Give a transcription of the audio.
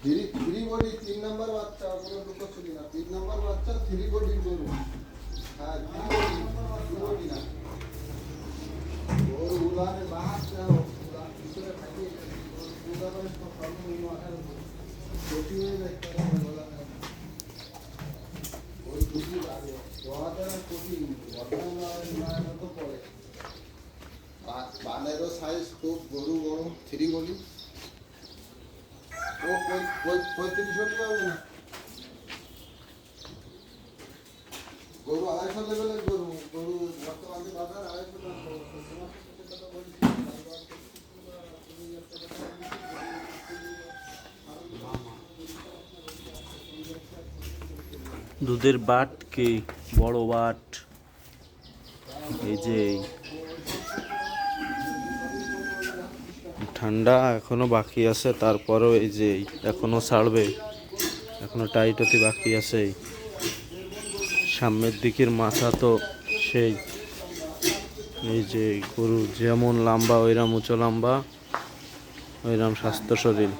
Three body 3 number বাচ্চা, কোনো লুকোচুরি না। 3 নাম্বার বাচ্চা, 3 বডি গরু। হ্যাঁ, 3 বডি না। গরু উলানে বাহার যাও, উলান ভিতরে থাকে, উলানের সব প্রবলেম মাথার উপর। ক্ষতি হয়ে যায়, ওই খুশি লাগে। দোয়াটা ক্ষতি, বর্তমান তো পড়ে। বানেরও সাইজ খুব গরু বড়, 3 বডি। ও 35 পাবে না। গরু 250 লেভেলের গরু। গরু বর্তমানে বাজার 250 টাকা। দুধের বাট কি বড় বাট, এই যে ঠান্ডা এখনো বাকি আছে, তারপরেও এই যে এখনো ছাড়বে, এখনো টাইট হতে বাকি আছে। সামনের দিকের মাথা তো সেই, এই যে গরু যেমন লম্বা ওইরাম উঁচু লম্বা, ওইরাম স্বাস্থ্য শরীর।